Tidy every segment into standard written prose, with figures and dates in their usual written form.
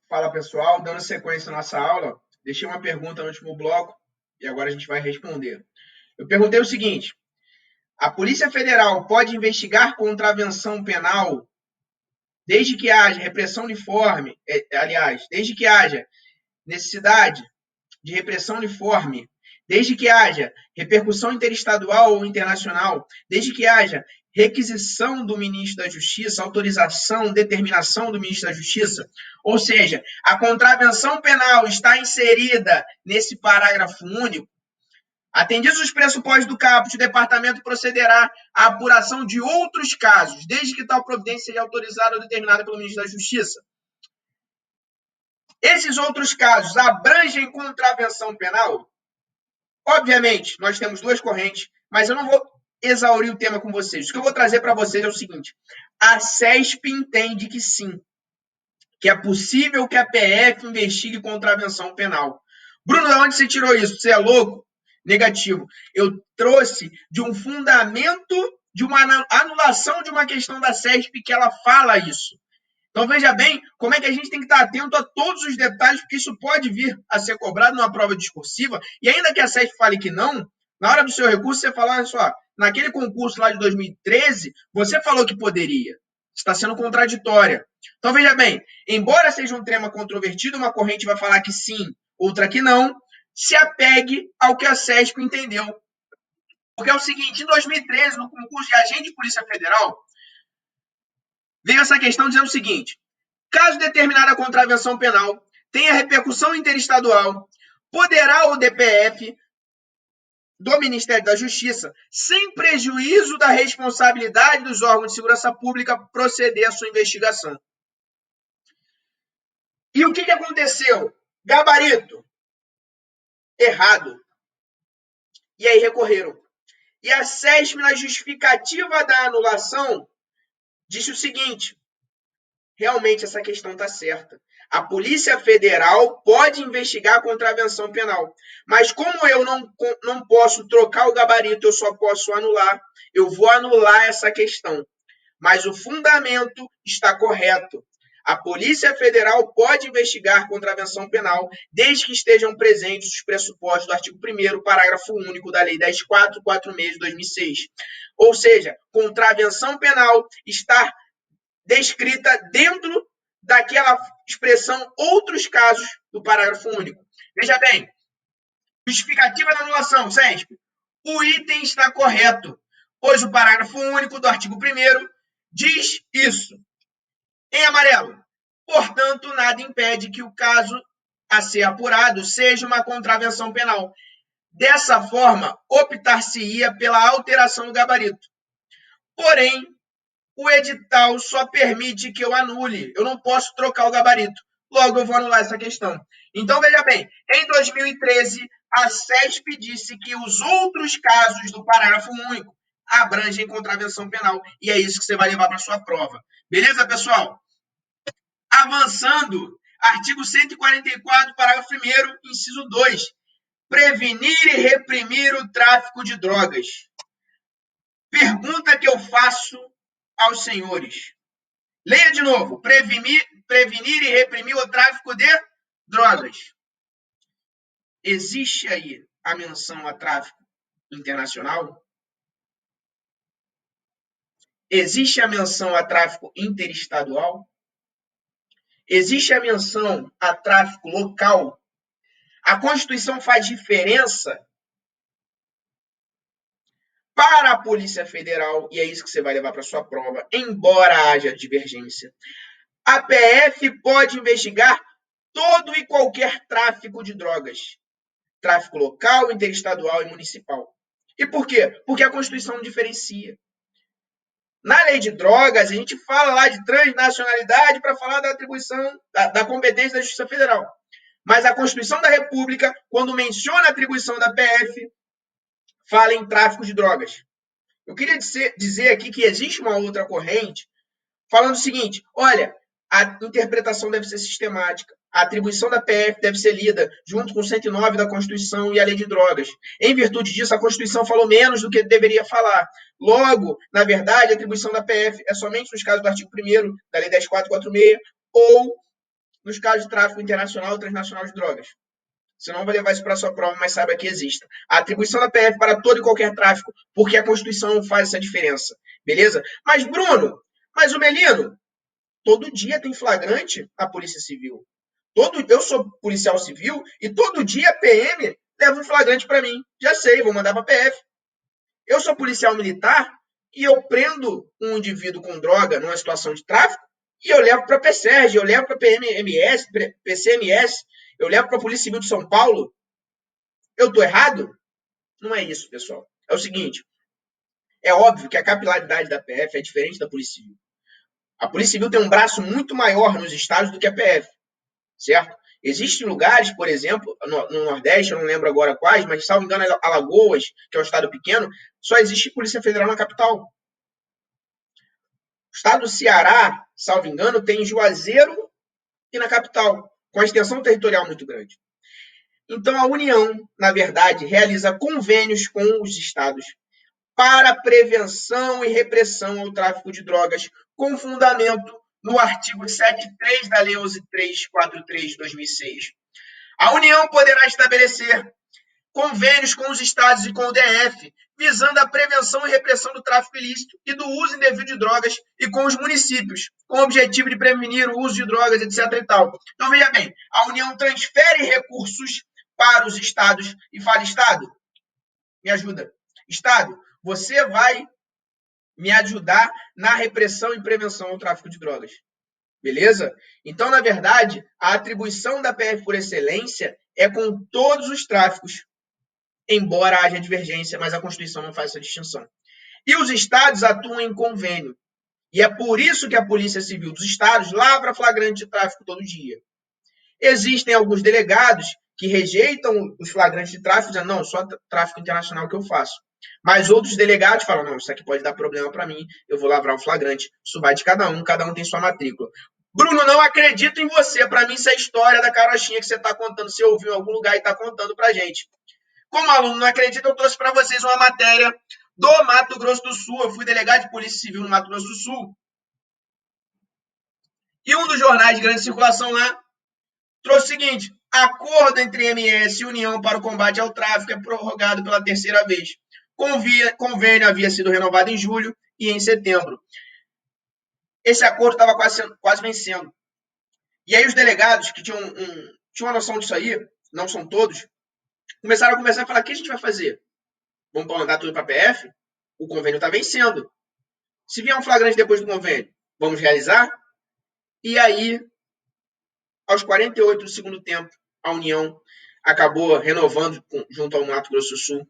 Fala pessoal, dando sequência à nossa aula, deixei uma pergunta no último bloco e agora a gente vai responder. Eu perguntei o seguinte: a Polícia Federal pode investigar contravenção penal desde que haja repressão uniforme, desde que haja necessidade de repressão uniforme, desde que haja repercussão interestadual ou internacional, desde que haja requisição do ministro da Justiça, autorização, determinação do ministro da Justiça, ou seja, a contravenção penal está inserida nesse parágrafo único. Atendidos os pressupostos do caput, o departamento procederá à apuração de outros casos, desde que tal providência seja autorizada ou determinada pelo ministro da Justiça. Esses outros casos abrangem contravenção penal? Obviamente, nós temos duas correntes, mas eu não vou exaurir o tema com vocês. O que eu vou trazer para vocês é o seguinte: a CESP entende que sim, que é possível que a PF investigue contravenção penal. Bruno, de onde você tirou isso? Você é louco? Negativo. Eu trouxe de um fundamento, de uma anulação de uma questão da CESP que ela fala isso. Então, veja bem como é que a gente tem que estar atento a todos os detalhes, porque isso pode vir a ser cobrado numa prova discursiva, e ainda que a CESP fale que não, na hora do seu recurso, você fala, olha só, naquele concurso lá de 2013, você falou que poderia. Está sendo contraditória. Então, veja bem, embora seja um tema controvertido, uma corrente vai falar que sim, outra que não, se apegue ao que a CESP entendeu. Porque é o seguinte, em 2013, no concurso de agente de Polícia Federal, veio essa questão dizendo o seguinte: caso determinada contravenção penal tenha repercussão interestadual, poderá o DPF do Ministério da Justiça, sem prejuízo da responsabilidade dos órgãos de segurança pública, proceder à sua investigação. E o que aconteceu? Gabarito. Errado. E aí recorreram. E a CESP, na justificativa da anulação, disse o seguinte: realmente essa questão está certa. A Polícia Federal pode investigar a contravenção penal. Mas como eu não posso trocar o gabarito, eu só posso anular, eu vou anular essa questão. Mas o fundamento está correto. A Polícia Federal pode investigar contravenção penal desde que estejam presentes os pressupostos do artigo 1º, parágrafo único da Lei 10.446 de 2006. Ou seja, contravenção penal está descrita dentro daquela expressão outros casos do parágrafo único. Veja bem, justificativa da anulação, CESP. O item está correto, pois o parágrafo único do artigo 1º diz isso. Em amarelo. Portanto, nada impede que o caso a ser apurado seja uma contravenção penal. Dessa forma, optar-se-ia pela alteração do gabarito. Porém, o edital só permite que eu anule. Eu não posso trocar o gabarito. Logo, eu vou anular essa questão. Então, veja bem, em 2013, a CESP disse que os outros casos do parágrafo único abrangem contravenção penal. E é isso que você vai levar para a sua prova. Beleza, pessoal? Avançando, artigo 144, parágrafo 1º, inciso 2. Prevenir e reprimir o tráfico de drogas. Pergunta que eu faço aos senhores. Leia de novo. Prevenir e reprimir o tráfico de drogas. Existe aí a menção a tráfico internacional? Existe a menção a tráfico interestadual? Existe a menção a tráfico local? A Constituição faz diferença para a Polícia Federal, e é isso que você vai levar para a sua prova, embora haja divergência. A PF pode investigar todo e qualquer tráfico de drogas. Tráfico local, interestadual e municipal. E por quê? Porque a Constituição diferencia. Na lei de drogas, a gente fala lá de transnacionalidade para falar da atribuição, da competência da Justiça Federal. Mas a Constituição da República, quando menciona a atribuição da PF, fala em tráfico de drogas. Eu queria dizer aqui que existe uma outra corrente falando o seguinte: olha, a interpretação deve ser sistemática. A atribuição da PF deve ser lida junto com o 109 da Constituição e a Lei de Drogas. Em virtude disso, a Constituição falou menos do que deveria falar. Logo, na verdade, a atribuição da PF é somente nos casos do artigo 1º da Lei 10.446 ou nos casos de tráfico internacional ou transnacional de drogas. Você não vai levar isso para a sua prova, mas saiba que exista. A atribuição da PF para todo e qualquer tráfico, porque a Constituição não faz essa diferença. Beleza? Mas, Bruno, mas o Melino, todo dia tem flagrante na Polícia Civil. Eu sou policial civil e todo dia a PM leva um flagrante para mim. Já sei, vou mandar para a PF. Eu sou policial militar e eu prendo um indivíduo com droga numa situação de tráfico e eu levo para a PSERG, eu levo para a PMMS, PCMS, eu levo para a Polícia Civil de São Paulo. Eu estou errado? Não é isso, pessoal. É o seguinte, é óbvio que a capilaridade da PF é diferente da Polícia Civil. A Polícia Civil tem um braço muito maior nos estados do que a PF, certo? Existem lugares, por exemplo, no Nordeste, eu não lembro agora quais, mas, salvo engano, Alagoas, que é um estado pequeno, só existe Polícia Federal na capital. O estado do Ceará, salvo engano, tem Juazeiro e na capital, com a extensão territorial muito grande. Então, a União, na verdade, realiza convênios com os estados para prevenção e repressão ao tráfico de drogas, com fundamento no artigo 7.3 da Lei 11.343 de 2006. A União poderá estabelecer convênios com os estados e com o DF, visando a prevenção e repressão do tráfico ilícito e do uso indevido de drogas, e com os municípios, com o objetivo de prevenir o uso de drogas, etc. e tal. Então, veja bem, a União transfere recursos para os estados e fala, Estado, me ajuda. Estado, você vai me ajudar na repressão e prevenção ao tráfico de drogas. Beleza? Então, na verdade, a atribuição da PF por excelência é com todos os tráficos, embora haja divergência, mas a Constituição não faz essa distinção. E os estados atuam em convênio. E é por isso que a Polícia Civil dos estados lavra flagrante de tráfico todo dia. Existem alguns delegados que rejeitam os flagrantes de tráfico, dizendo, não, só tráfico internacional que eu faço. Mas outros delegados falam, não, isso aqui pode dar problema para mim, eu vou lavrar o flagrante. Isso vai de cada um tem sua matrícula. Bruno, não acredito em você. Para mim, isso é história da carochinha que você está contando. Você ouviu em algum lugar e está contando para a gente. Como aluno não acredita, eu trouxe para vocês uma matéria do Mato Grosso do Sul. Eu fui delegado de Polícia Civil no Mato Grosso do Sul. E um dos jornais de grande circulação lá trouxe o seguinte, acordo entre MS e União para o combate ao tráfico é prorrogado pela terceira vez. Convênio havia sido renovado em julho e em setembro. Esse acordo estava quase vencendo. E aí os delegados, que tinham uma noção disso aí, não são todos, começaram a conversar e falar, o que a gente vai fazer? Vamos mandar tudo para a PF? O convênio está vencendo. Se vier um flagrante depois do convênio, vamos realizar? E aí, aos 48 do segundo tempo, a União acabou renovando junto ao Mato Grosso do Sul.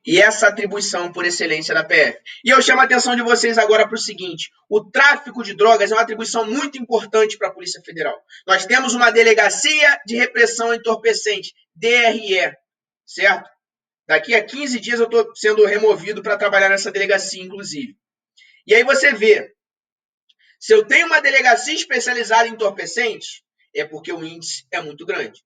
E essa atribuição por excelência da PF. E eu chamo a atenção de vocês agora para o seguinte, o tráfico de drogas é uma atribuição muito importante para a Polícia Federal. Nós temos uma Delegacia de Repressão a Entorpecente, DRE, certo? Daqui a 15 dias eu estou sendo removido para trabalhar nessa delegacia, inclusive. E aí você vê, se eu tenho uma delegacia especializada em entorpecentes, é porque o índice é muito grande.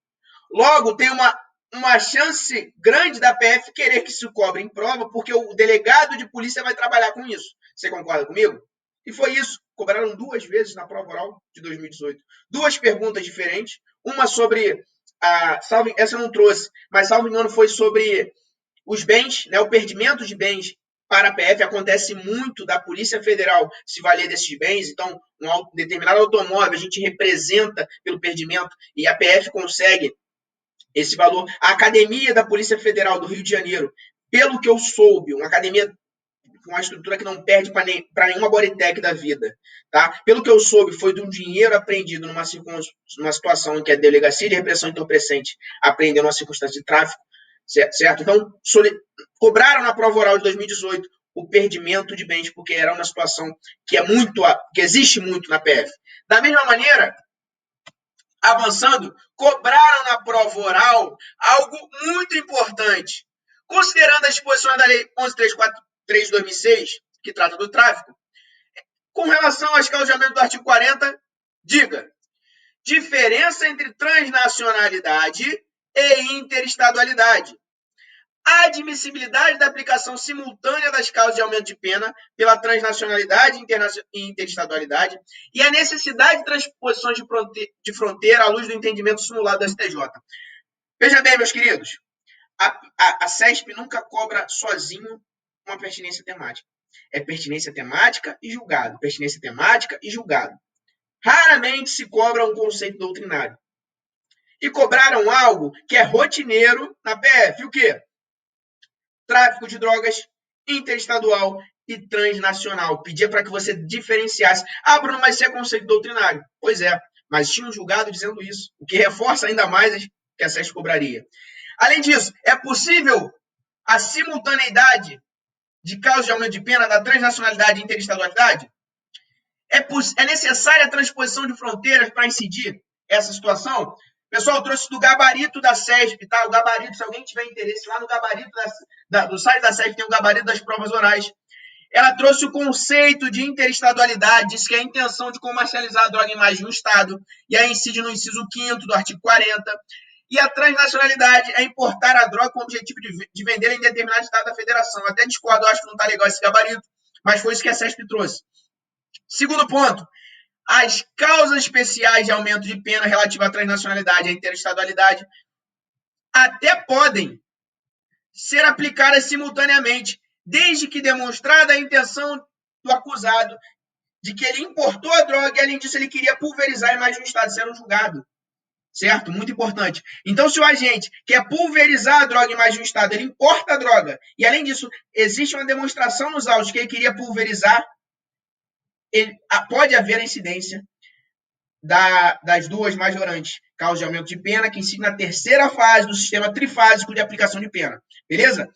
Logo, tem uma chance grande da PF querer que se cobre em prova, porque o delegado de polícia vai trabalhar com isso. Você concorda comigo? E foi isso. Cobraram 2 vezes na prova oral de 2018. 2 perguntas diferentes. Uma sobre, essa eu não trouxe, mas salvo engano foi sobre os bens, né, o perdimento de bens para a PF. Acontece muito da Polícia Federal se valer desses bens. Então, um determinado automóvel a gente representa pelo perdimento e a PF consegue esse valor. A Academia da Polícia Federal do Rio de Janeiro, pelo que eu soube, uma academia com uma estrutura que não perde para nenhuma Bodytech da vida, tá? Pelo que eu soube, foi de um dinheiro apreendido numa situação em que a Delegacia de Repressão Entorpecente apreendeu numa circunstância de tráfico, certo? Então, cobraram na prova oral de 2018 o perdimento de bens, porque era uma situação que existe muito na PF. Da mesma maneira, avançando, cobraram na prova oral algo muito importante. Considerando as disposições da Lei 11.343 de 2006, que trata do tráfico, com relação aos causamentos do artigo 40, diga, diferença entre transnacionalidade e interestadualidade. a admissibilidade da aplicação simultânea das causas de aumento de pena pela transnacionalidade e interestadualidade e a necessidade de transposições de fronteira à luz do entendimento simulado do STJ. Veja bem, meus queridos, a CESP nunca cobra sozinho uma pertinência temática. É pertinência temática e julgado. Pertinência temática e julgado. Raramente se cobra um conceito doutrinário. E cobraram algo que é rotineiro na PF. O quê? Tráfico de drogas interestadual e transnacional. Pedia para que você diferenciasse. Ah, Bruno, mas isso é conceito doutrinário. Pois é, mas tinha um julgado dizendo isso, o que reforça ainda mais que a SESP cobraria. Além disso, é possível a simultaneidade de causa de aumento de pena da transnacionalidade e interestadualidade? É necessária a transposição de fronteiras para incidir essa situação? Pessoal, eu trouxe do gabarito da SESP, tá? O gabarito, se alguém tiver interesse, lá no gabarito do site da SESP tem o gabarito das provas orais. Ela trouxe o conceito de interestadualidade, diz que é a intenção de comercializar a droga em mais de um estado, e aí incide no inciso 5º do artigo 40. E a transnacionalidade é importar a droga com o objetivo de vender em determinado estado da federação. Até discordo, acho que não está legal esse gabarito, mas foi isso que a SESP trouxe. Segundo ponto, as causas especiais de aumento de pena relativa à transnacionalidade e à interestadualidade até podem ser aplicadas simultaneamente, desde que demonstrada a intenção do acusado de que ele importou a droga e, além disso, ele queria pulverizar em mais de um estado, sendo julgado. Certo? Muito importante. Então, se o agente quer pulverizar a droga em mais de um estado, ele importa a droga, e, além disso, existe uma demonstração nos autos que ele queria pulverizar, pode haver a incidência das duas majorantes, causa de aumento de pena, que incide na terceira fase do sistema trifásico de aplicação de pena. Beleza?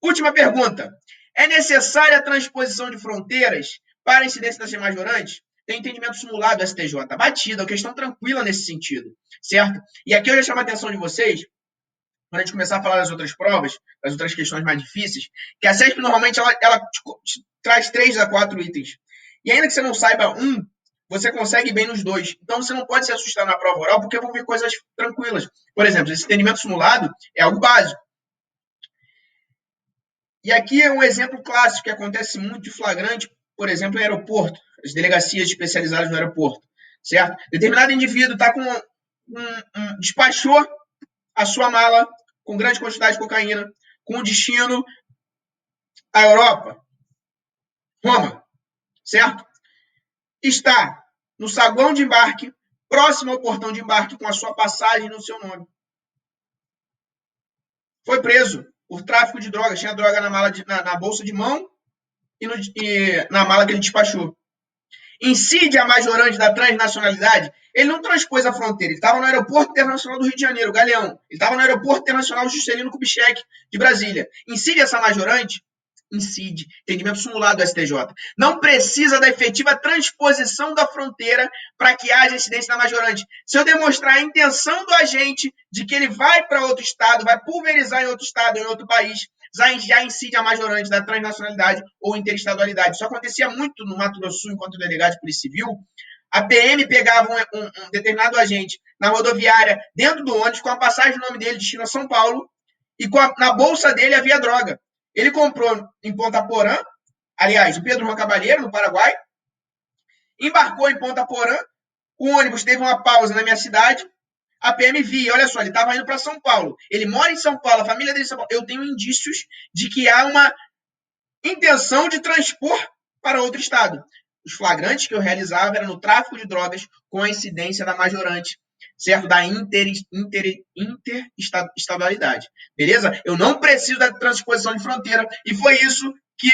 Última pergunta. É necessária a transposição de fronteiras para a incidência das majorantes? Tem entendimento simulado do STJ. Batida, uma questão tranquila nesse sentido. Certo? E aqui eu já chamo a atenção de vocês, quando a gente começar a falar das outras provas, das outras questões mais difíceis, que a SESP normalmente ela traz 3 a 4 itens. E ainda que você não saiba um, você consegue bem nos dois. Então, você não pode se assustar na prova oral, porque vão vir coisas tranquilas. Por exemplo, esse entendimento simulado é algo básico. E aqui é um exemplo clássico que acontece muito de flagrante, por exemplo, em aeroporto, as delegacias especializadas no aeroporto, certo? Determinado indivíduo está com despachou a sua mala com grande quantidade de cocaína, com destino à Europa, Roma, certo? Está no saguão de embarque, próximo ao portão de embarque, com a sua passagem no seu nome. Foi preso por tráfico de drogas. Tinha droga na bolsa de mão e na mala que ele despachou. Incide a majorante da transnacionalidade. Ele não transpôs a fronteira. Ele estava no Aeroporto Internacional do Rio de Janeiro, Galeão. Ele estava no Aeroporto Internacional Juscelino Kubitschek, de Brasília. Incide essa majorante? Incide. Entendimento simulado do STJ. Não precisa da efetiva transposição da fronteira para que haja incidência da majorante. Se eu demonstrar a intenção do agente de que ele vai para outro estado, vai pulverizar em outro estado, em outro país, já incide a majorante da transnacionalidade ou interestadualidade. Isso acontecia muito no Mato Grosso Sul, enquanto delegado de Polícia Civil. A PM pegava um determinado agente na rodoviária, dentro do ônibus, com a passagem do nome dele, destino a São Paulo, e na bolsa dele havia droga. Ele comprou em Ponta Porã, aliás, em Pedro Juan Caballero, no Paraguai, embarcou em Ponta Porã, o ônibus teve uma pausa na minha cidade, a PM via, olha só, ele estava indo para São Paulo. Ele mora em São Paulo, a família dele em São Paulo. Eu tenho indícios de que há uma intenção de transpor para outro estado. Os flagrantes que eu realizava eram no tráfico de drogas com a incidência da majorante, certo? Da interestadualidade. Beleza? Eu não preciso da transposição de fronteira e foi isso que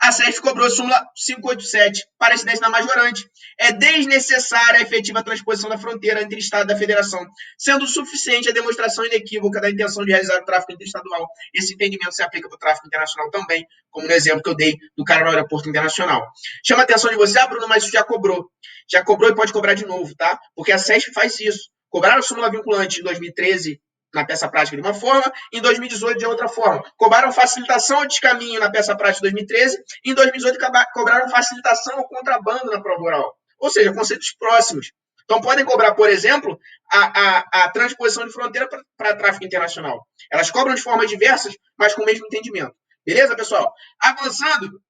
a SESP cobrou súmula 587 para incidência da majorante. É desnecessária a efetiva transposição da fronteira entre Estado e da Federação, sendo suficiente a demonstração inequívoca da intenção de realizar o tráfico interestadual. Esse entendimento se aplica para o tráfico internacional também, como no exemplo que eu dei do cara no aeroporto internacional. Chama a atenção de você, Bruno, mas isso já cobrou. Já cobrou e pode cobrar de novo, tá? Porque a SESP faz isso. Cobraram a súmula vinculante em 2013 na peça prática de uma forma, em 2018 de outra forma. Cobraram facilitação ao descaminho na peça prática de 2013, em 2018 cobraram facilitação ao contrabando na prova oral. Ou seja, conceitos próximos. Então, podem cobrar, por exemplo, a transposição de fronteira para tráfego internacional. Elas cobram de formas diversas, mas com o mesmo entendimento. Beleza, pessoal? Avançando,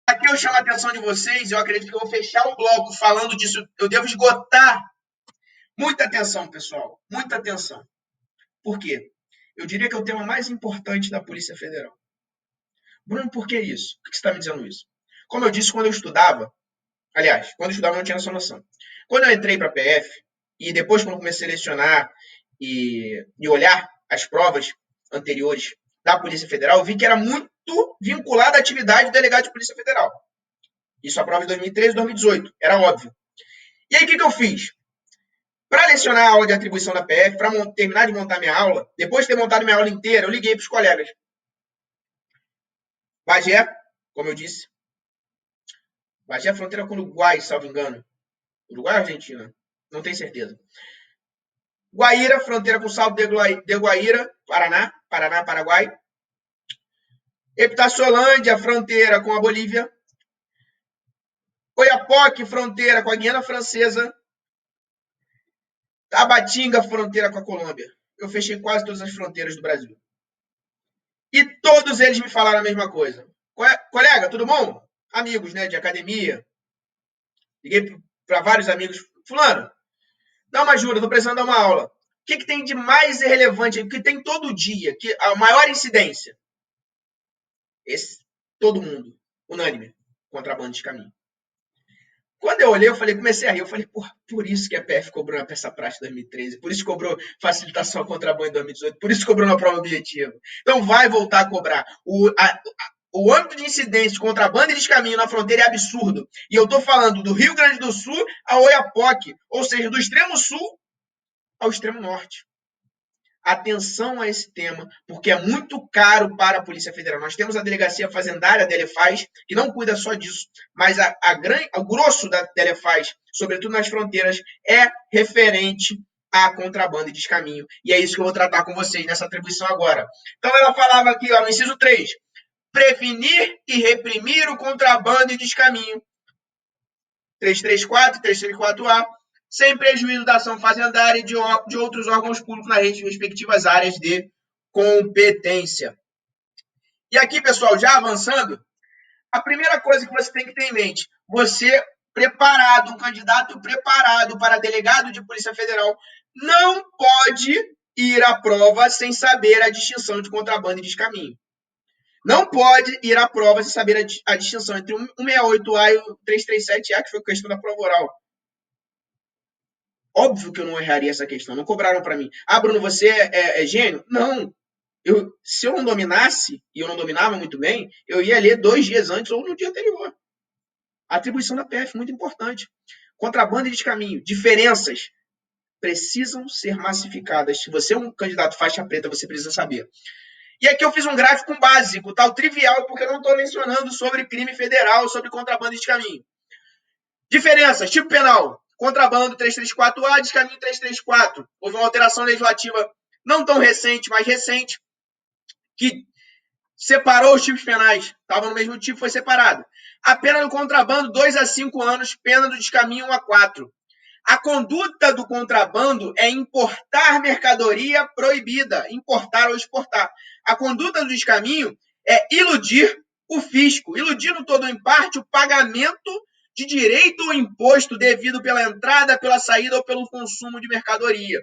aqui eu chamo a atenção de vocês, eu acredito que eu vou fechar o bloco falando disso, eu devo esgotar. Muita atenção, pessoal, muita atenção. Por quê? Eu diria que é o tema mais importante da Polícia Federal. Bruno, por que isso? Por que você está me dizendo isso? Como eu disse, quando eu estudava, aliás, quando eu estudava eu não tinha essa noção. Quando eu entrei para a PF, e depois quando eu comecei a selecionar e olhar as provas anteriores da Polícia Federal, eu vi que era muito vinculada à atividade do delegado de Polícia Federal. Isso a prova de 2013 e 2018, era óbvio. E aí o que eu fiz? Para lecionar a aula de atribuição da PF, para terminar de montar minha aula, depois de ter montado minha aula inteira, eu liguei para os colegas. Bagé, como eu disse. Bagé é fronteira com o Uruguai, salvo engano. Uruguai ou Argentina? Não tenho certeza. Guaíra, fronteira com o Salto de Guaíra, Paraná, Paraguai. Epitaciolândia, fronteira com a Bolívia. Oiapoque, fronteira com a Guiana Francesa. Tabatinga, fronteira com a Colômbia. Eu fechei quase todas as fronteiras do Brasil. E todos eles me falaram a mesma coisa. Colega, tudo bom? Amigos, né, de academia. Liguei para vários amigos. Fulano, dá uma ajuda, estou precisando dar uma aula. O que tem de mais relevante? O que tem todo dia? Que a maior incidência? Todo mundo, unânime, contrabando de caminho. Quando eu olhei, comecei a rir. Eu falei, por isso que a PF cobrou na peça prática em 2013, por isso que cobrou facilitação ao contrabando em 2018, por isso que cobrou na prova objetiva. Então vai voltar a cobrar. O âmbito de incidência de contrabando e descaminho na fronteira é absurdo. E eu estou falando do Rio Grande do Sul a Oiapoque, ou seja, do extremo sul ao extremo norte. Atenção a esse tema, porque é muito caro para a Polícia Federal. Nós temos a Delegacia Fazendária, a Delefaz, que não cuida só disso, mas o grosso da Delefaz, sobretudo nas fronteiras, é referente a contrabando e descaminho. E é isso que eu vou tratar com vocês nessa atribuição agora. Então, ela falava aqui, no inciso 3, prevenir e reprimir o contrabando e descaminho. 334 e 334A, sem prejuízo da ação fazendária e de outros órgãos públicos nas respectivas áreas de competência. E aqui, pessoal, já avançando, a primeira coisa que você tem que ter em mente, você preparado, um candidato preparado para delegado de Polícia Federal, não pode ir à prova sem saber a distinção de contrabando e descaminho. Não pode ir à prova sem saber a distinção entre o 168A e o 337A, que foi questão da prova oral. Óbvio que eu não erraria essa questão, não cobraram para mim. Ah, Bruno, você é gênio? Não. Se eu não dominasse, e eu não dominava muito bem, eu ia ler 2 dias antes ou no dia anterior. A atribuição da PF, muito importante. Contrabando e descaminho, diferenças precisam ser massificadas. Se você é um candidato faixa preta, você precisa saber. E aqui eu fiz um gráfico básico, tal, trivial, porque eu não estou mencionando sobre crime federal, sobre contrabando e descaminho. Diferenças, tipo penal. Contrabando 334A, descaminho 334. Houve uma alteração legislativa não tão recente, mas recente, que separou os tipos penais. Estava no mesmo tipo, foi separado. A pena do contrabando, 2 a 5 anos. Pena do descaminho, 1 a 4. A conduta do contrabando é importar mercadoria proibida. Importar ou exportar. A conduta do descaminho é iludir o fisco. Iludir no todo ou em parte o pagamento de direito ou imposto devido pela entrada, pela saída ou pelo consumo de mercadoria.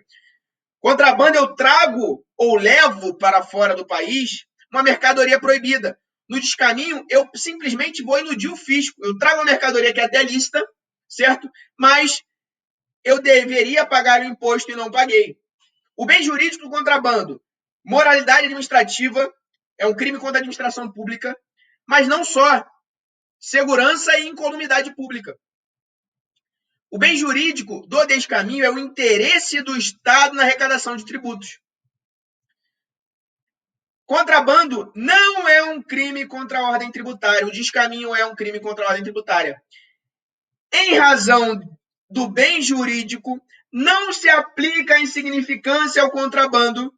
Contrabando, eu trago ou levo para fora do país uma mercadoria proibida. No descaminho, eu simplesmente vou iludir o fisco. Eu trago uma mercadoria que é até lícita, certo? Mas eu deveria pagar o imposto e não paguei. O bem jurídico do contrabando, moralidade administrativa, é um crime contra a administração pública, mas não só. Segurança e incolumidade pública. O bem jurídico do descaminho é o interesse do Estado na arrecadação de tributos. Contrabando não é um crime contra a ordem tributária. O descaminho é um crime contra a ordem tributária. Em razão do bem jurídico, não se aplica a insignificância ao contrabando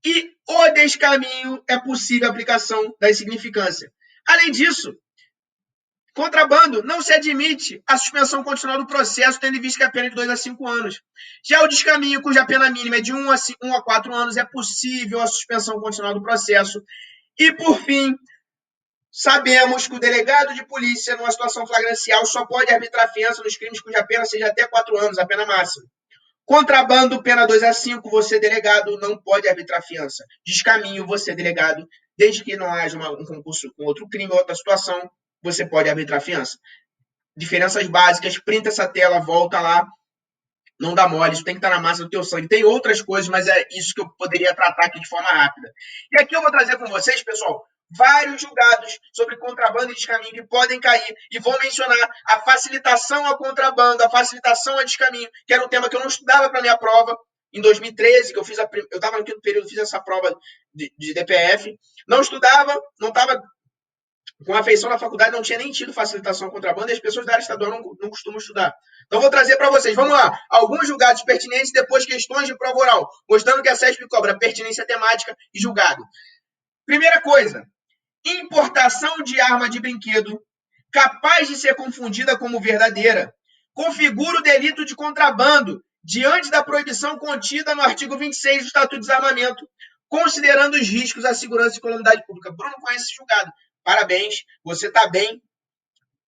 e o descaminho é possível a aplicação da insignificância. Além disso, Contrabando, não se admite a suspensão condicional do processo, tendo em vista que a pena é de 2 a 5 anos. Já o descaminho, cuja pena mínima é de 1 a 4 anos, é possível a suspensão condicional do processo. E, por fim, sabemos que o delegado de polícia, numa situação flagrancial, só pode arbitrar fiança nos crimes cuja pena seja até 4 anos, a pena máxima. Contrabando, pena 2 a 5, você, delegado, não pode arbitrar fiança. Descaminho, você, delegado, desde que não haja um concurso com outro crime ou outra situação, você pode arbitrar fiança. Diferenças básicas, printa essa tela, volta lá, não dá mole, isso tem que estar na massa do teu sangue. Tem outras coisas, mas é isso que eu poderia tratar aqui de forma rápida. E aqui eu vou trazer com vocês, pessoal, vários julgados sobre contrabando e descaminho que podem cair, e vou mencionar a facilitação ao contrabando, a facilitação ao descaminho, que era um tema que eu não estudava para minha prova, em 2013, que eu estava no quinto período, fiz essa prova de DPF, não estudava, não estava com afeição na faculdade, não tinha nem tido facilitação ao contrabando, e as pessoas da área estadual não costumam estudar. Então, vou trazer para vocês, vamos lá, alguns julgados pertinentes, depois questões de prova oral, mostrando que a CESP cobra pertinência temática e julgado. Primeira coisa, importação de arma de brinquedo capaz de ser confundida como verdadeira configura o delito de contrabando diante da proibição contida no artigo 26 do Estatuto de Desarmamento, considerando os riscos à segurança e calamidade pública. Bruno conhece esse julgado. Parabéns, você está bem,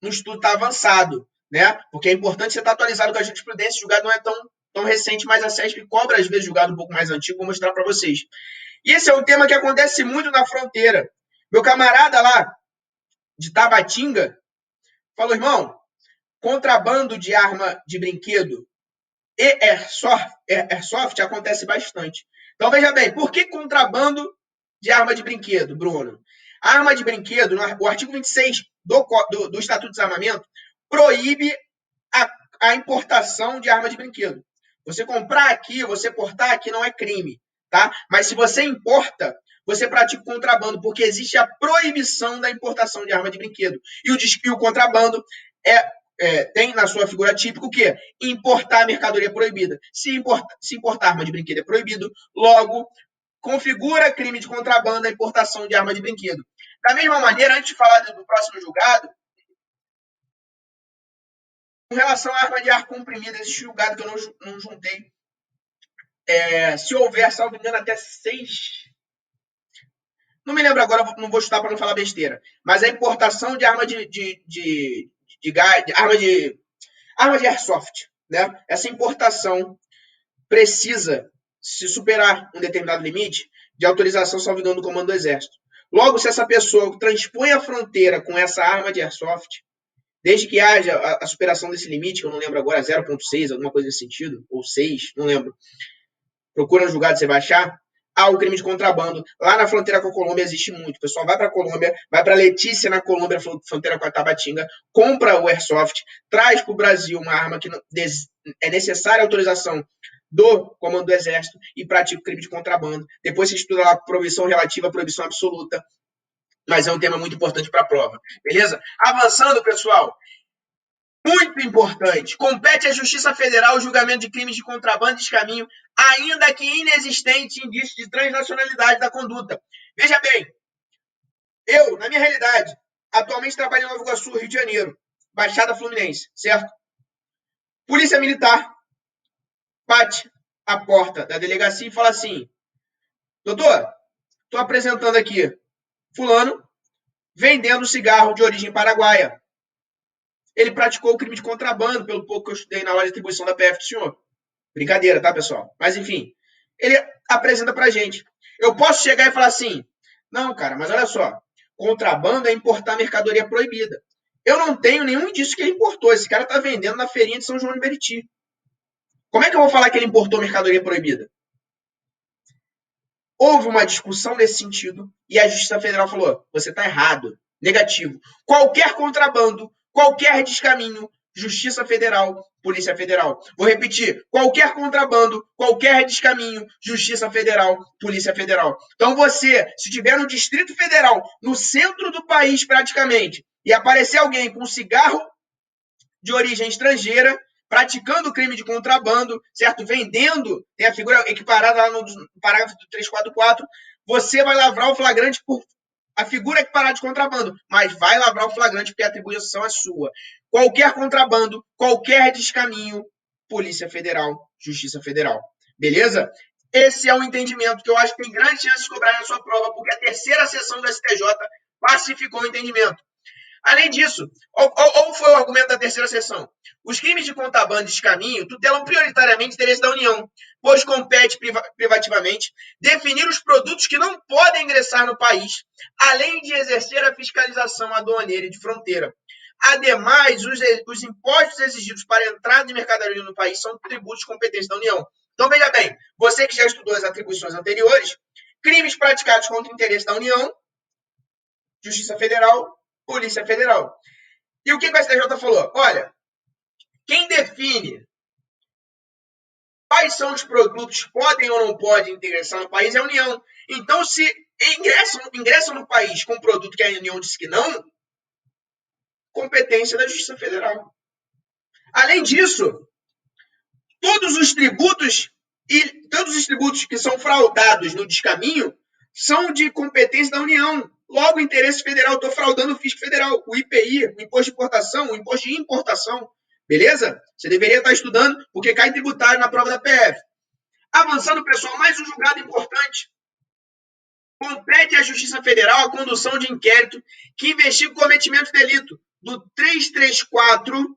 no estudo está avançado, né? Porque é importante você estar atualizado com a jurisprudência. O julgado não é tão recente, mas a CESP cobra, às vezes, julgado um pouco mais antigo. Vou mostrar para vocês. E esse é um tema que acontece muito na fronteira. Meu camarada lá, de Tabatinga, falou, irmão, contrabando de arma de brinquedo e airsoft acontece bastante. Então, veja bem, por que contrabando de arma de brinquedo, Bruno? A arma de brinquedo, o artigo 26 do Estatuto de Desarmamento, proíbe a importação de arma de brinquedo. Você comprar aqui, você portar aqui não é crime, tá? Mas se você importa, você pratica o contrabando, porque existe a proibição da importação de arma de brinquedo. E o contrabando tem na sua figura típica o quê? Importar mercadoria proibida. Se importar arma de brinquedo é proibido, logo configura crime de contrabando a importação de arma de brinquedo. Da mesma maneira, antes de falar do próximo julgado, com relação à arma de ar comprimida, existe julgado que eu não juntei. Se houver, salvo engano, até 6... Não me lembro agora, não vou chutar para não falar besteira. Mas a importação de arma arma de airsoft, né? Essa importação precisa se superar um determinado limite de autorização, salvo engano, do comando do Exército. Logo, se essa pessoa transpõe a fronteira com essa arma de airsoft, desde que haja a superação desse limite, que eu não lembro agora, 0,6, alguma coisa nesse sentido, ou 6, não lembro. Procura no julgado, você vai achar. Há o crime de contrabando. Lá na fronteira com a Colômbia existe muito. O pessoal vai para a Colômbia, vai para Letícia, na Colômbia, fronteira com a Tabatinga, compra o airsoft, traz para o Brasil uma arma que é necessária a autorização do comando do Exército e pratica o crime de contrabando. Depois você estuda lá proibição relativa, proibição absoluta. Mas é um tema muito importante para a prova. Beleza? Avançando, pessoal. Muito importante. Compete à Justiça Federal o julgamento de crimes de contrabando e descaminho, ainda que inexistente indício de transnacionalidade da conduta. Veja bem, eu, na minha realidade, atualmente trabalho em Nova Iguaçu, Rio de Janeiro, Baixada Fluminense, certo? Polícia Militar bate a porta da delegacia e fala assim, doutor, estou apresentando aqui fulano vendendo cigarro de origem paraguaia. Ele praticou o crime de contrabando, pelo pouco que eu estudei na aula de atribuição da PF do senhor. Brincadeira, tá, pessoal? Mas, enfim, ele apresenta pra gente. Eu posso chegar e falar assim, não, cara, mas olha só, contrabando é importar mercadoria proibida. Eu não tenho nenhum indício que ele importou. Esse cara tá vendendo na feirinha de São João de Meriti. Como é que eu vou falar que ele importou mercadoria proibida? Houve uma discussão nesse sentido e a Justiça Federal falou, você tá errado, negativo. Qualquer contrabando, qualquer descaminho, Justiça Federal, Polícia Federal. Vou repetir, qualquer contrabando, qualquer descaminho, Justiça Federal, Polícia Federal. Então você, se tiver no Distrito Federal, no centro do país praticamente, e aparecer alguém com um cigarro de origem estrangeira, praticando crime de contrabando, certo? Vendendo, tem a figura equiparada lá no parágrafo do 344, você vai lavrar o flagrante por a figura equiparada de contrabando, mas vai lavrar o flagrante porque a atribuição é sua. Qualquer contrabando, qualquer descaminho, Polícia Federal, Justiça Federal. Beleza? Esse é um entendimento que eu acho que tem grande chance de cobrar na sua prova, porque a terceira sessão do STJ pacificou o entendimento. Além disso, ou foi o argumento da terceira sessão? Os crimes de contrabando e descaminho tutelam prioritariamente o interesse da União, pois compete privativamente definir os produtos que não podem ingressar no país, além de exercer a fiscalização aduaneira e de fronteira. Ademais, os impostos exigidos para a entrada de mercadoria no país são tributos de competência da União. Então, veja bem, você que já estudou as atribuições anteriores, crimes praticados contra o interesse da União, Justiça Federal, Polícia Federal. E o que o STJ falou? Olha, quem define quais são os produtos que podem ou não podem ingressar no país é a União. Então, se ingressam no país com um produto que a União disse que não, competência da Justiça Federal. Além disso, todos os tributos que são fraudados no descaminho são de competência da União. Logo, o interesse federal, estou fraudando o fisco federal, o IPI, o imposto de importação, o imposto de importação. Beleza? Você deveria estar estudando, porque cai tributário na prova da PF. Avançando, pessoal, mais um julgado importante. Compete à Justiça Federal a condução de inquérito que investiga o cometimento de delito do 334,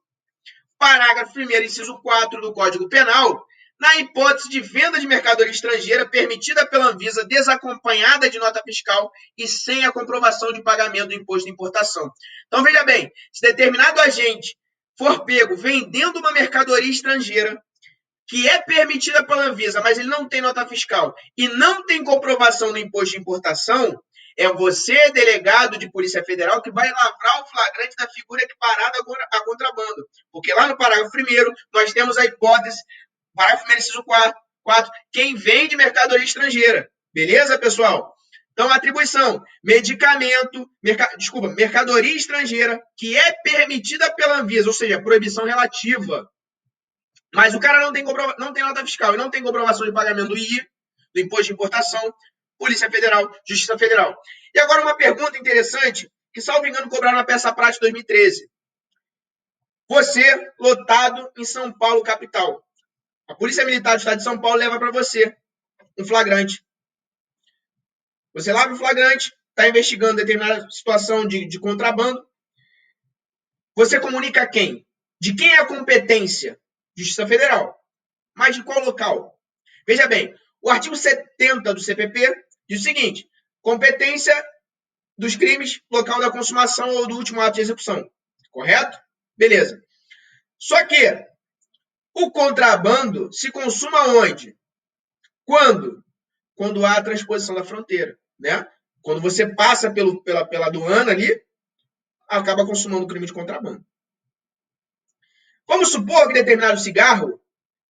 parágrafo 1º, inciso 4 do Código Penal, na hipótese de venda de mercadoria estrangeira permitida pela Anvisa desacompanhada de nota fiscal e sem a comprovação de pagamento do imposto de importação. Então, veja bem, se determinado agente for pego vendendo uma mercadoria estrangeira que é permitida pela Anvisa, mas ele não tem nota fiscal e não tem comprovação do imposto de importação, é você, delegado de Polícia Federal, que vai lavrar o flagrante da figura equiparada a contrabando. Porque lá no parágrafo 1º, nós temos a hipótese, parágrafo 1º, inciso 4, quem vende mercadoria estrangeira. Beleza, pessoal? Então, atribuição, mercadoria estrangeira que é permitida pela Anvisa, ou seja, proibição relativa. Mas o cara não tem nota fiscal e não tem comprovação de pagamento do II, do imposto de importação, Polícia Federal, Justiça Federal. E agora uma pergunta interessante, que, salvo engano, cobraram na peça prática de 2013. Você, lotado em São Paulo, capital. A Polícia Militar do Estado de São Paulo leva para você um flagrante. Você lava o flagrante, está investigando determinada situação de contrabando. Você comunica a quem? De quem é a competência? Justiça Federal. Mas de qual local? Veja bem, o artigo 70 do CPP diz o seguinte: competência dos crimes, local da consumação ou do último ato de execução. Correto? Beleza. Só que o contrabando se consuma onde? Quando? Quando há a transposição da fronteira. Né? Quando você passa pela aduana ali, acaba consumando o crime de contrabando. Vamos supor que determinado cigarro,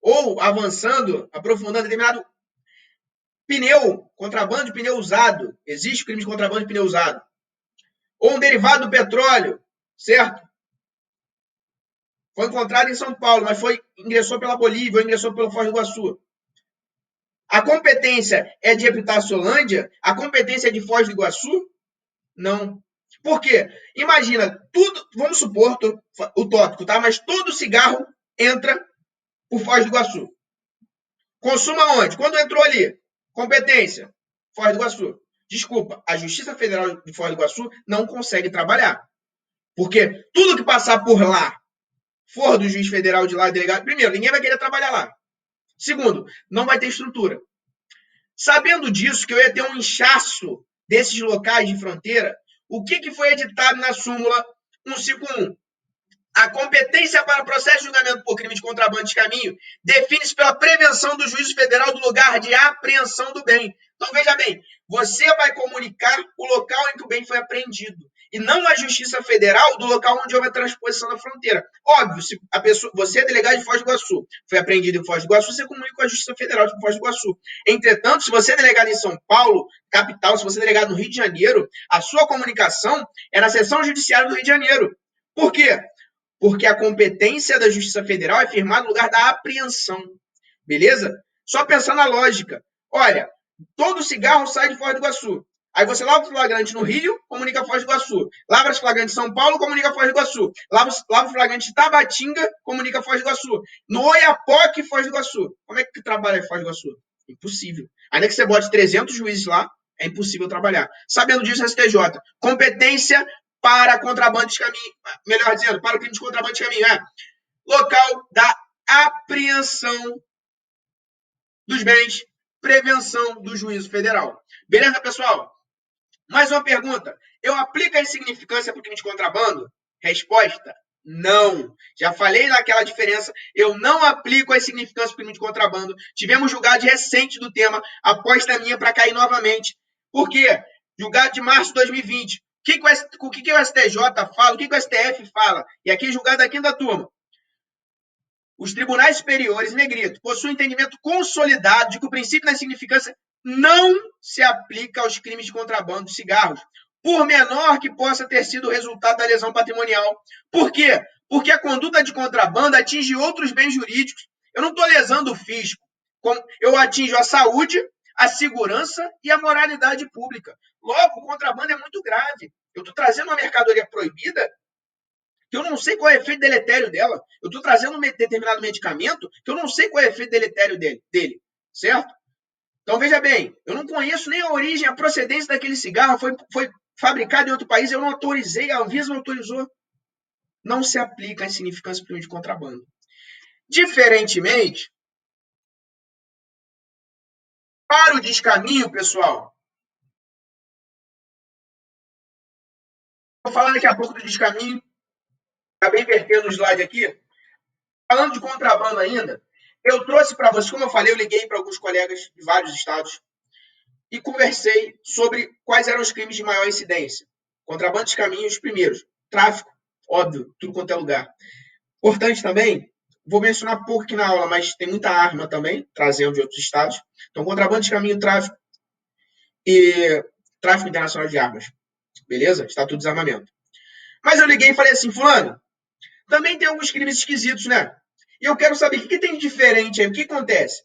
ou avançando, aprofundando, determinado pneu, contrabando de pneu usado. Existe crime de contrabando de pneu usado. Ou um derivado do petróleo, certo? Foi encontrado em São Paulo, mas ingressou pela Bolívia, ou ingressou pelo Foz do Iguaçu. A competência é de Epitácio-Holândia? A competência é de Foz do Iguaçu? Não. Por quê? Imagina, tudo, vamos supor, utópico, tá? Mas todo cigarro entra por Foz do Iguaçu. Consuma onde? Quando entrou ali? Competência, Foz do Iguaçu. Desculpa, a Justiça Federal de Foz do Iguaçu não consegue trabalhar. Porque tudo que passar por lá, for do juiz federal de lá, delegado, primeiro, ninguém vai querer trabalhar lá. Segundo, não vai ter estrutura. Sabendo disso, que eu ia ter um inchaço desses locais de fronteira, o que foi editado na súmula 151? A competência para processo de julgamento por crime de contrabando de caminho define-se pela prevenção do juízo federal do lugar de apreensão do bem. Então, veja bem, você vai comunicar o local em que o bem foi apreendido e não a Justiça Federal do local onde houve a transposição da fronteira. Óbvio, se você é delegado de Foz do Iguaçu, foi apreendido em Foz do Iguaçu, você comunica com a Justiça Federal de Foz do Iguaçu. Entretanto, se você é delegado em São Paulo, capital, se você é delegado no Rio de Janeiro, a sua comunicação é na seção judiciária do Rio de Janeiro. Por quê? Porque a competência da Justiça Federal é firmada no lugar da apreensão. Beleza? Só pensar na lógica. Olha, todo cigarro sai de Foz do Iguaçu. Aí você lavra o flagrante no Rio, comunica a Foz do Iguaçu. Lavra os flagrantes em São Paulo, comunica a Foz do Iguaçu. Lavra o flagrante de Tabatinga, comunica a Foz do Iguaçu. No Oiapoque, Foz do Iguaçu. Como é que trabalha em Foz do Iguaçu? Impossível. Ainda que você bote 300 juízes lá, é impossível trabalhar. Sabendo disso, STJ. Competência para contrabando de caminho. Melhor dizendo, para o crime de contrabando de caminho. Local da apreensão dos bens, prevenção do juízo federal. Beleza, pessoal? Mais uma pergunta. Eu aplico a insignificância para o crime de contrabando? Resposta: não. Já falei naquela diferença. Eu não aplico a insignificância para o crime de contrabando. Tivemos julgado recente do tema, aposta minha para cair novamente. Por quê? Julgado de março de 2020. O que o STJ fala? O que o STF fala? E aqui julgado da quinta turma. Os tribunais superiores, em negrito, possuem entendimento consolidado de que o princípio da insignificância não se aplica aos crimes de contrabando de cigarros, por menor que possa ter sido o resultado da lesão patrimonial. Por quê? Porque a conduta de contrabando atinge outros bens jurídicos. Eu não estou lesando o fisco. Eu atinjo a saúde, a segurança e a moralidade pública. Logo, o contrabando é muito grave. Eu estou trazendo uma mercadoria proibida que eu não sei qual é o efeito deletério dela. Eu estou trazendo um determinado medicamento que eu não sei qual é o efeito deletério dele, certo? Então, veja bem, eu não conheço nem a origem, a procedência daquele cigarro, foi fabricado em outro país, eu não autorizei, a Anvisa não autorizou. Não se aplica a insignificância crime de contrabando. Diferentemente, para o descaminho, pessoal, vou falar daqui a pouco do descaminho, acabei invertendo o slide aqui. Falando de contrabando ainda, eu trouxe para vocês, como eu falei, eu liguei para alguns colegas de vários estados e conversei sobre quais eram os crimes de maior incidência. Contrabando de caminhos, primeiros. Tráfico, óbvio, tudo quanto é lugar. Importante também, vou mencionar pouco aqui na aula, mas tem muita arma também, trazendo de outros estados. Então, contrabando de caminho, tráfico e tráfico internacional de armas. Beleza? Estatuto de desarmamento. Mas eu liguei e falei assim, fulano, também tem alguns crimes esquisitos, né? E eu quero saber o que tem de diferente aí, o que acontece?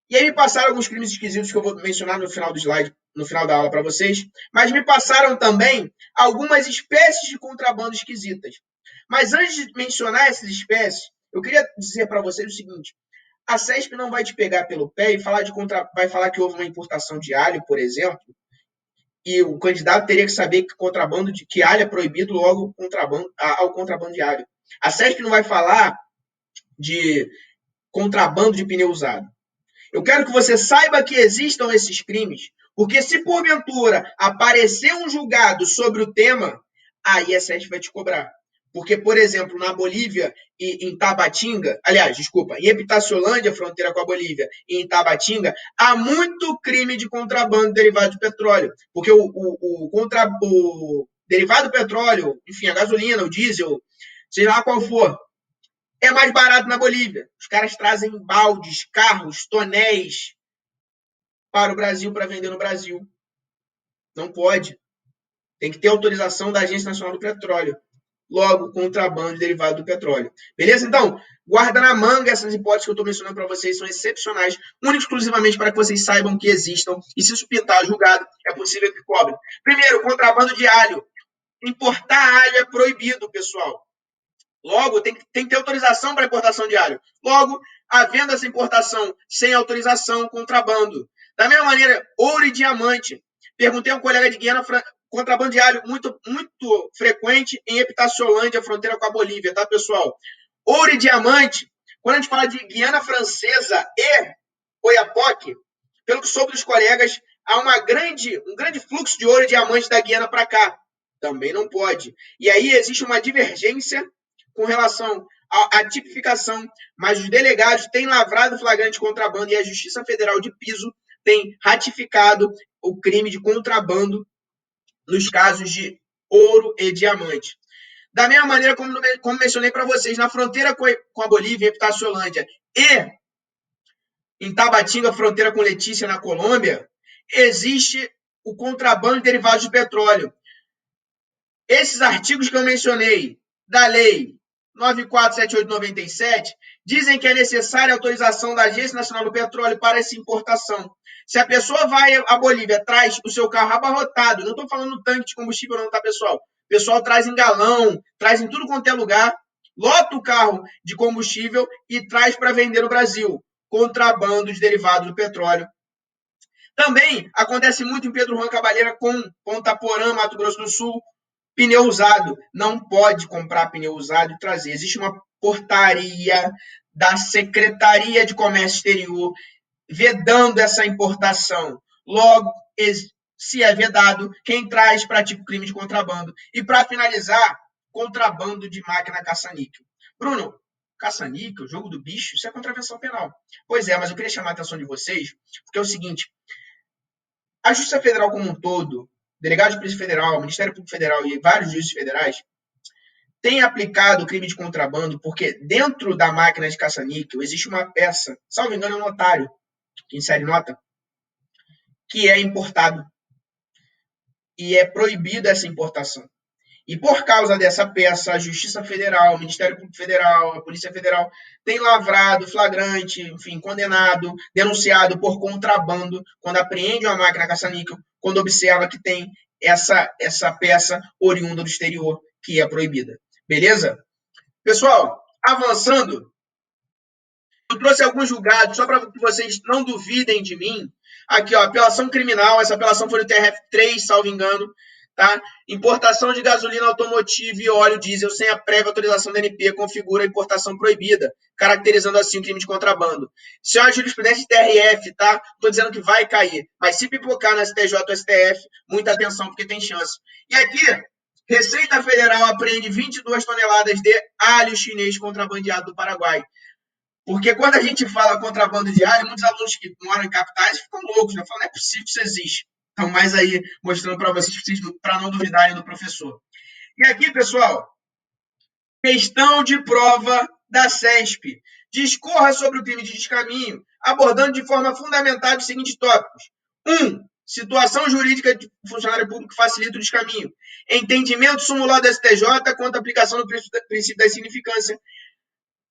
E aí me passaram alguns crimes esquisitos que eu vou mencionar no final do slide, no final da aula para vocês, mas me passaram também algumas espécies de contrabando esquisitas. Mas antes de mencionar essas espécies, eu queria dizer para vocês o seguinte: a CESP não vai te pegar pelo pé e vai falar que houve uma importação de alho, por exemplo, e o candidato teria que saber que alho é proibido, logo ao contrabando de alho. A CESP não vai falar de contrabando de pneu usado. Eu quero que você saiba que existam esses crimes, porque se porventura aparecer um julgado sobre o tema, aí a SESP vai te cobrar. Porque, por exemplo, na Bolívia e em Tabatinga, em Epitaciolândia, fronteira com a Bolívia, e em Tabatinga, há muito crime de contrabando derivado de petróleo. Porque o derivado do petróleo, enfim, a gasolina, o diesel, seja lá qual for, é mais barato na Bolívia. Os caras trazem baldes, carros, tonéis para o Brasil para vender no Brasil. Não pode. Tem que ter autorização da Agência Nacional do Petróleo. Logo, contrabando derivado do petróleo. Beleza? Então, guarda na manga essas hipóteses que eu estou mencionando para vocês, são excepcionais, única e exclusivamente para que vocês saibam que existam. E se isso pintar julgado, é possível que cobre. Primeiro, contrabando de alho. Importar alho é proibido, pessoal. Logo, tem que ter autorização para importação de alho. Logo, havendo essa importação sem autorização, contrabando. Da mesma maneira, ouro e diamante. Perguntei a um colega de Guiana, contrabando de alho muito, muito frequente em Epitaciolândia, fronteira com a Bolívia, tá, pessoal? Ouro e diamante, quando a gente fala de Guiana Francesa e Oiapoque, pelo que soube dos colegas, há um grande fluxo de ouro e diamante da Guiana para cá. Também não pode. E aí existe uma divergência com relação à tipificação, mas os delegados têm lavrado flagrante contrabando e a Justiça Federal de Piso tem ratificado o crime de contrabando nos casos de ouro e diamante. Da mesma maneira, como mencionei para vocês, na fronteira com a Bolívia, em Epitaciolândia, e em Tabatinga, fronteira com Letícia, na Colômbia, existe o contrabando de derivados de petróleo. Esses artigos que eu mencionei, da lei 947897 dizem que é necessária a autorização da Agência Nacional do Petróleo para essa importação. Se a pessoa vai à Bolívia, traz o seu carro abarrotado, não estou falando no tanque de combustível não, tá, pessoal? O pessoal traz em galão, traz em tudo quanto é lugar, lota o carro de combustível e traz para vender no Brasil. Contrabando de derivados do petróleo. Também acontece muito em Pedro Juan Cavalheira com Ponta Porã, Mato Grosso do Sul, pneu usado. Não pode comprar pneu usado e trazer. Existe uma portaria da Secretaria de Comércio Exterior vedando essa importação. Logo, se é vedado, quem traz pratica o crime de contrabando. E para finalizar, contrabando de máquina caça-níquel. Bruno, caça-níquel, jogo do bicho, isso é contravenção penal. Pois é, mas eu queria chamar a atenção de vocês, porque é o seguinte, a Justiça Federal como um todo, delegado de polícia federal, Ministério Público Federal e vários juízes federais têm aplicado o crime de contrabando porque dentro da máquina de caça-níquel existe uma peça, salvo engano é um notário, que insere nota, que é importado. E é proibida essa importação. E por causa dessa peça, a Justiça Federal, o Ministério Público Federal, a Polícia Federal tem lavrado, flagrante, enfim, condenado, denunciado por contrabando, quando apreende uma máquina caça-níquel, quando observa que tem essa peça oriunda do exterior, que é proibida. Beleza? Pessoal, avançando, eu trouxe alguns julgados, só para que vocês não duvidem de mim. Aqui, ó, apelação criminal, essa apelação foi no TRF3, salvo engano, tá? Importação de gasolina automotiva e óleo diesel sem a prévia autorização da ANP configura a importação proibida, caracterizando assim o crime de contrabando. Isso é uma jurisprudência de TRF, tá? Estou dizendo que vai cair, mas se pipocar na STJ ou STF, muita atenção, porque tem chance. E aqui, Receita Federal apreende 22 toneladas de alho chinês contrabandeado do Paraguai. Porque quando a gente fala contrabando de alho, muitos alunos que moram em capitais ficam loucos, né? Falam, não é possível que isso existe. Então, mais aí, mostrando para vocês, para não duvidarem do professor. E aqui, pessoal, questão de prova da CESP. Discorra sobre o crime de descaminho, abordando de forma fundamentada os seguintes tópicos. 1. Situação jurídica de funcionário público que facilita o descaminho. Entendimento sumulado do STJ quanto à aplicação do princípio da insignificância.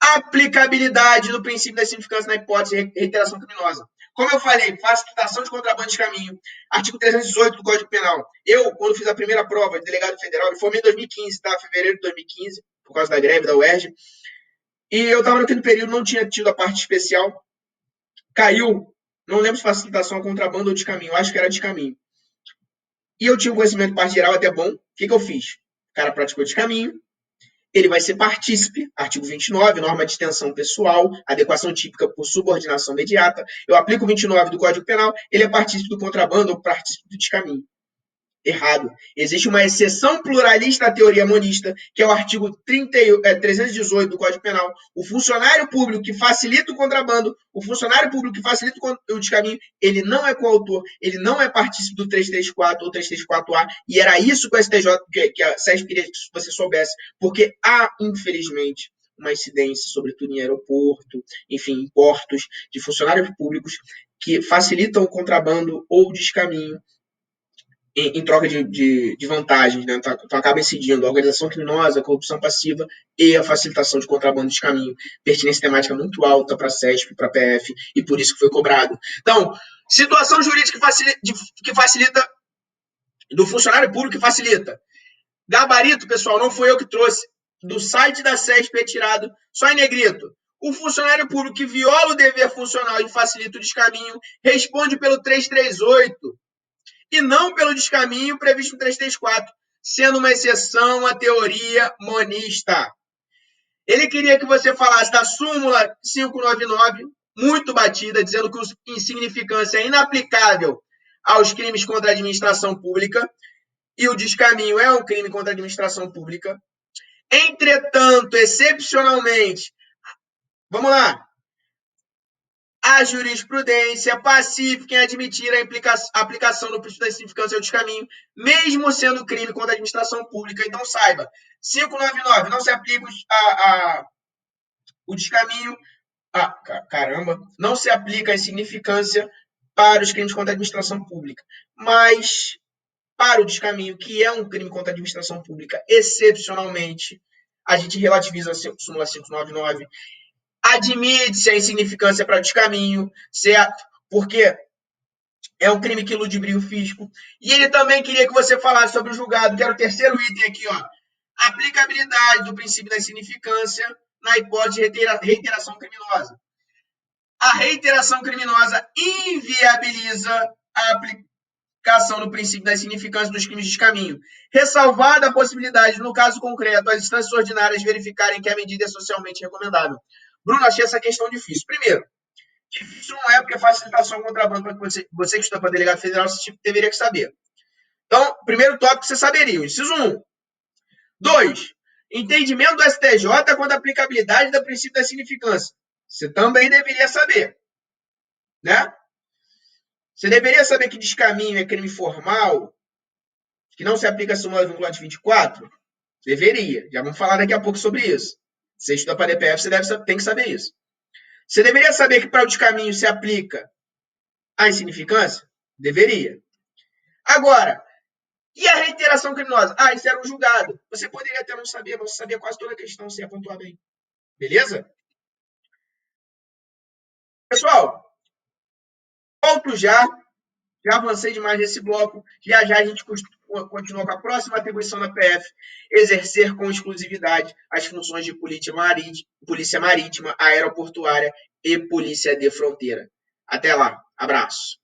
Aplicabilidade do princípio da insignificância na hipótese de reiteração criminosa. Como eu falei, facilitação de contrabando de caminho, artigo 318 do Código Penal. Eu, quando fiz a primeira prova de delegado federal, eu formei em 2015, tá? Fevereiro de 2015, por causa da greve da UERJ. E eu estava naquele período, não tinha tido a parte especial. Caiu, não lembro se facilitação a contrabando ou de caminho, acho que era de caminho. E eu tinha um conhecimento de parte geral até bom. O que eu fiz? O cara praticou de caminho, ele vai ser partícipe, artigo 29, norma de extensão pessoal, adequação típica por subordinação imediata. Eu aplico o 29 do Código Penal, ele é partícipe do contrabando ou partícipe do descaminho. Errado. Existe uma exceção pluralista à teoria monista, que é o artigo 318 do Código Penal. O funcionário público que facilita o contrabando, o funcionário público que facilita o descaminho, ele não é coautor, ele não é partícipe do 334 ou 334A, e era isso que o STJ, que a SESP queria que você soubesse, porque há, infelizmente, uma incidência, sobretudo em aeroporto, enfim, em portos, de funcionários públicos que facilitam o contrabando ou o descaminho em troca de vantagens, né? Então acaba incidindo a organização criminosa, a corrupção passiva e a facilitação de contrabando de caminho. Pertinência temática muito alta para a CESP, para a PF, e por isso que foi cobrado. Então, situação jurídica que facilita, do funcionário público que facilita. Gabarito, pessoal, não foi eu que trouxe. Do site da CESP retirado, só em negrito. O funcionário público que viola o dever funcional e facilita o descaminho responde pelo 338. E não pelo descaminho previsto no 334, sendo uma exceção à teoria monista. Ele queria que você falasse da súmula 599, muito batida, dizendo que a insignificância é inaplicável aos crimes contra a administração pública, e o descaminho é um crime contra a administração pública. Entretanto, excepcionalmente, vamos lá, a jurisprudência pacífica em admitir a aplicação do princípio da insignificância ao descaminho, mesmo sendo crime contra a administração pública. Então, saiba, 599 não se aplica o descaminho, não se aplica a insignificância para os crimes contra a administração pública. Mas, para o descaminho, que é um crime contra a administração pública, excepcionalmente, a gente relativiza a súmula 599, admite-se a insignificância para descaminho, certo? Porque é um crime que ludibria o fisco. E ele também queria que você falasse sobre o julgado, que era o terceiro item aqui, ó. Aplicabilidade do princípio da insignificância na hipótese de reiteração criminosa. A reiteração criminosa inviabiliza a aplicação do princípio da insignificância dos crimes de descaminho, ressalvada a possibilidade, no caso concreto, as instâncias ordinárias verificarem que a medida é socialmente recomendável. Bruno, achei essa questão difícil. Primeiro, difícil não é porque facilitação ao contrabando, para você que estuda para delegado federal, você deveria que saber. Então, primeiro tópico você saberia. Inciso 1. 2. Entendimento do STJ quanto à aplicabilidade do princípio da significância. Você também deveria saber. Né? Você deveria saber que descaminho é crime formal, que não se aplica a súmula vinculante 24? Deveria. Já vamos falar daqui a pouco sobre isso. Você estuda para DPF, você tem que saber isso. Você deveria saber que para o descaminho se aplica a insignificância? Deveria. Agora, e a reiteração criminosa? Ah, isso era um julgado. Você poderia até não saber, mas você sabia quase toda a questão se ia pontuar bem. Beleza? Pessoal, volto já. Já avancei demais nesse bloco. Já a gente continua com a próxima atribuição da PF, exercer com exclusividade as funções de polícia marítima, aeroportuária e polícia de fronteira. Até lá. Abraço.